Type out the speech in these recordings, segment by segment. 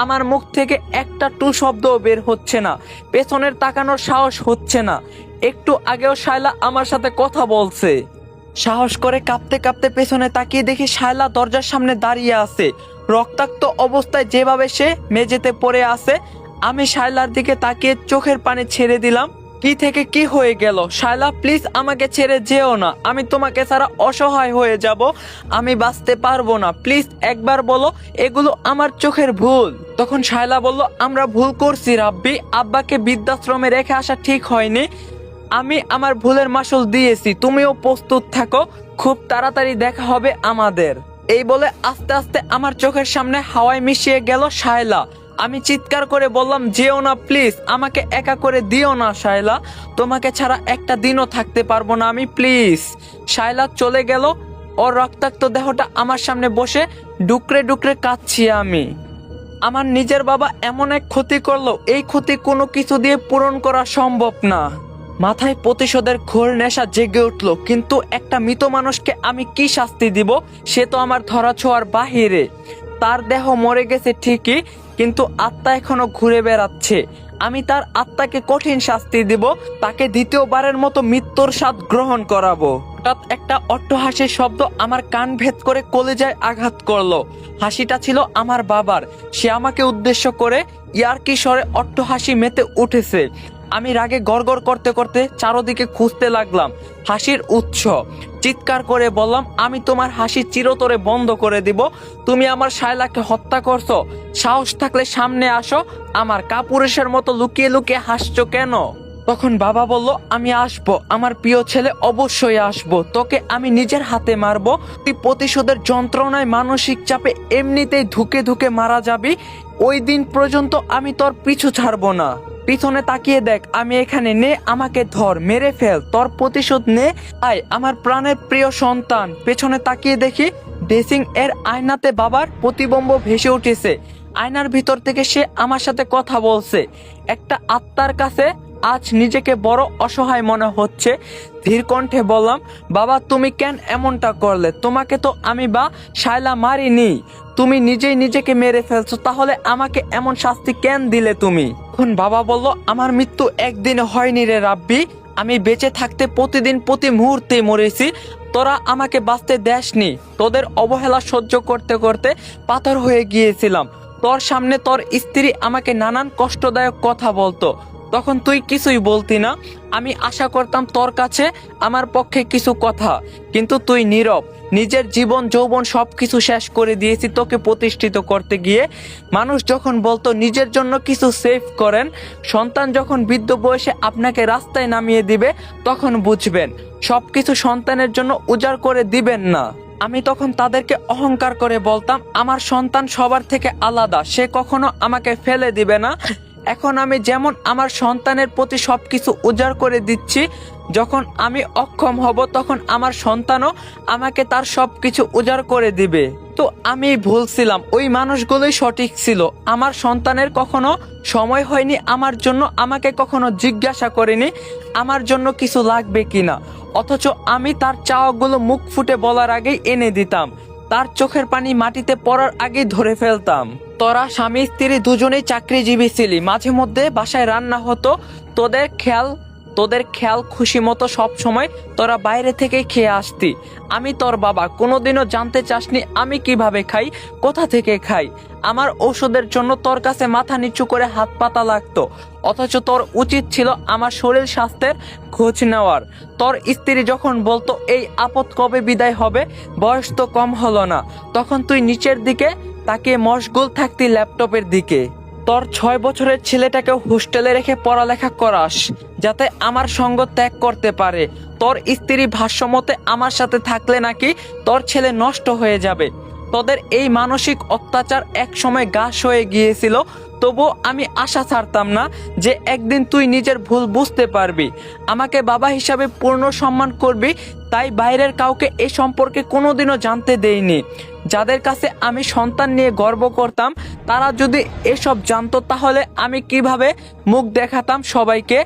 আমার মুখ থেকে একটা টু শব্দও বের হচ্ছে না, পেছনের তাকানোর সাহস হচ্ছে না। একটু আগেও শায়লা আমার সাথে কথা বলছে। সাহস করে কাঁপতে কাঁপতে পেছনে তাকিয়ে দেখি শায়লা দরজার সামনে দাঁড়িয়ে আছে, রক্তাক্ত অবস্থায় যেভাবে সে মেঝেতে পড়ে আছে। আমি শায়লার দিকে তাকিয়ে চোখের পানি ছেড়ে দিলাম। কি থেকে কি হয়ে গেল? শায়লা প্লিজ আমাকে ছেড়ে যেও না, আমি তোমাকে ছাড়া অসহায় হয়ে যাব, আমি বাঁচতে পারবো না, প্লিজ একবার বলো এগুলো আমার চোখের ভুল। তখন শায়লা বলল, আমরা ভুল করছি রাব্বি, আব্বাকে বৃদ্ধাশ্রমে রেখে আসা ঠিক হয়নি, আমি আমার ভুলের মাসুল দিয়েছি, তুমিও প্রস্তুত থাকো, খুব তাড়াতাড়ি দেখা হবে আমাদের। এই বলে আস্তে আস্তে আমার চোখের সামনে হাওয়ায় মিশিয়ে গেল শায়লা। আমি চিৎকার করে বললাম, যেও না প্লিজ, আমাকে একা করে দিও না শায়লা, তোমাকে ছাড়া একটা দিনও থাকতে পারবো না আমি, প্লিজ। শায়লা চলে গেল, ওর রক্তাক্ত দেহটা আমার সামনে বসে ডুকরে ডুকরে কাঁদছি আমি। আমার নিজের বাবা এমন এক ক্ষতি করলো, এই ক্ষতি কোনো কিছু দিয়ে পূরণ করা সম্ভব না। মাথায় প্রতিশোধের ঘোর নেশা জেগে উঠলো, কিন্তু একটা মৃত মানুষকে আমি কি শাস্তি দিব? সে তো আমার ধরাছোঁয়ার বাহিরে। তার দেহ মরে গেছে ঠিকই, কিন্তু আত্মা এখনো ঘুরে বেড়াচ্ছে। আমি তার আত্মাকে কঠিন শাস্তি দিব, তাকে দ্বিতীয়বারের মতো মৃত্যুর স্বাদ গ্রহণ করাবো। হঠাৎ একটা অট্টহাসির শব্দ আমার কান ভেদ করে কলিজায় আঘাত করলো। হাসিটা ছিল আমার বাবার। সে আমাকে উদ্দেশ্য করে ইয়ার্কি স্বরে অট্টহাসি মেতে উঠেছে। আমি রাগে গড়গড় করতে করতে চারদিকে খুঁজতে লাগলাম হাসির উৎস। চিৎকার করে বললাম, আমি তোমার হাসি চিরতরে বন্ধ করে দিব। তুমি আমার শায়লাকে হত্যা করছো, সাহস থাকলে সামনে আসো, আমার কাপুরুষের মতো লুকিয়ে লুকিয়ে হাসছো কেন? তখন বাবা বলল, আমি আসবো, আমার প্রিয় ছেলে, অবশ্যই আসবো, তোকে আমি নিজের হাতে মারবো। তুই প্রতিশোধের যন্ত্রণায় মানসিক চাপে এমনিতেই ধুকে ধুকে মারা যাবি। ওই দিন পর্যন্ত আমি তোর পিছু ছাড়বো না। পিছনে তাকিয়ে দেখ, আমি এখানে, নে আমাকে ধর, মেরে ফেল, তোর প্রতিশোধ নে। আয় আমার প্রাণের প্রিয় সন্তান। পেছনে তাকিয়ে দেখি ড্রেসিং এর আয়নাতে বাবার প্রতিবিম্ব ভেসে উঠেছে। আয়নার ভিতর থেকে সে আমার সাথে কথা বলছে। একটা আত্মার কাছে আজ নিজেকে বড় অসহায় মনে হচ্ছে। ধীর কণ্ঠে বললাম, বাবা তুমি কেন এমনটা করলে? তোমাকে তো আমি বা শায়লা মারিনি, তুমি নিজেই নিজেকে মেরে ফেলছো, তাহলে আমাকে এমন শাস্তি কেন দিলে তুমি? তখন বাবা বলল, আমার মৃত্যু একদিনে হয়নি রে রাব্বি, আমি বেঁচে থাকতে প্রতিদিন প্রতি মুহূর্তে মরেছি। তোরা আমাকে বাঁচতে দেসনি, তোদের অবহেলা সহ্য করতে করতে পাথর হয়ে গিয়েছিলাম। তোর সামনে তোর স্ত্রী আমাকে নানান কষ্টদায়ক কথা বলতো, তখন তুই কিছুই বলতি না। আমি আশা করতাম তোর কাছে আমার পক্ষে কিছু কথা, কিন্তু তুই নীরব। নিজের জীবন যৌবন সবকিছু শেষ করে দিয়েছি তোকে প্রতিষ্ঠিত করতে গিয়ে। মানুষ যখন বলতো নিজের জন্য কিছু সেভ করেন, সন্তান যখন বৃদ্ধ বয়সে আপনাকে রাস্তায় নামিয়ে দিবে, তখন বুঝবেন সবকিছু সন্তানের জন্য উজাড় করে দিবেন না। আমি তখন তাদেরকে অহংকার করে বলতাম, আমার সন্তান সবার থেকে আলাদা, সে কখনো আমাকে ফেলে দিবে না। এখন আমি যেমন আমার সন্তানের প্রতি সবকিছু উজাড় করে দিচ্ছি, যখন আমি অক্ষম হব তখন আমার সন্তানও আমাকে তার সবকিছু উজাড় করে দিবে। তো আমি ভুল ছিলাম, ওই মানুষগুলোই সঠিক ছিল। আমার সন্তানের কখনো সময় হয়নি আমার জন্য, আমাকে কখনো জিজ্ঞাসা করেনি আমার জন্য কিছু লাগবে কিনা, অথচ আমি তার চাওয়াগুলো মুখ ফুটে বলার আগেই এনে দিতাম, তার চোখের পানি মাটিতে পড়ার আগেই ধরে ফেলতাম। তোরা স্বামী স্ত্রী দুজনেই চাকরিজীবী ছিলি, মাঝে মধ্যে বাসায় রান্না হতো, তোদের খেয়াল খুশি মতো সব সময় তোরা বাইরে থেকেই খেয়ে আসতি। আমি তোর বাবা, কোনোদিনও জানতে চাসনি আমি কিভাবে খাই, কোথা থেকে খাই। আমার ঔষধের জন্য তোর কাছে মাথা নিচু করে হাত পাতা লাগতো, অথচ তোর উচিত ছিল আমার শরীর স্বাস্থ্যের খোঁজ নেওয়ার। তোর স্ত্রী যখন বলতো এই আপদ কবে বিদায় হবে, বয়স তো কম হলো না, তখন তুই নিচের দিকে তাকিয়ে মশগুল থাকতি ল্যাপটপের দিকে। তোর 6 বছরের ছেলেটাকে হোস্টেলে রেখে পড়ালেখা করাস, যাতে আমার সঙ্গ ত্যাগ করতে পারে। তোর স্ত্রী ভাষ্যমতে আমার সাথে থাকলে নাকি তোর ছেলে নষ্ট হয়ে যাবে। তোদের এই মানসিক অত্যাচার এক সময় গাছ হয়ে গিয়েছিল, তবুও আমি আশা ছাড়তাম না যে একদিন তুই নিজের ভুল বুঝতে পারবি, আমাকে বাবা হিসাবে পূর্ণ সম্মান করবি। তাই বাইরের কাউকে এ সম্পর্কে কোনোদিনও জানতে দেইনি। যাদের কাছে আমি সন্তান নিয়ে গর্ব করতাম, তারা যদি এসব জানতো তাহলে আমি কিভাবে মুখ দেখাতাম সবাইকে।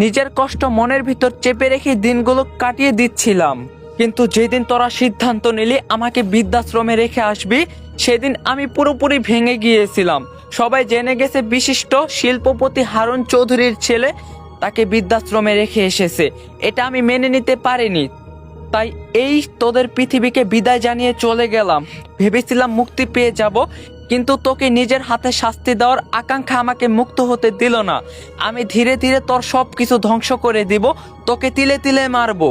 নিজের কষ্ট মনের ভিতর চেপে রেখে দিনগুলো কাটিয়ে দিচ্ছিলাম। কিন্তু যেদিন তোরা সিদ্ধান্ত নিলি আমাকে বৃদ্ধাশ্রমে রেখে আসবি, সেদিন আমি পুরোপুরি ভেঙে গিয়েছিলাম। সবাই জেনে গেছে বিশিষ্ট শিল্পপতি হারুন চৌধুরীর ছেলে তাকে বৃদ্ধাশ্রমে রেখে এসেছে। এটা আমি মেনে নিতে পারিনি, তাই এই তোদের পৃথিবীকে বিদায় জানিয়ে চলে গেলাম। ভেবেছিলাম মুক্তি পেয়ে যাব, কিন্তু তোকে নিজের হাতে শাস্তি দেওয়ার আকাঙ্ক্ষা আমাকে মুক্ত হতে দিল না। আমি ধীরে ধীরে তোর সব কিছু ধ্বংস করে দিব, তোকে তিলে তিলে মারবো।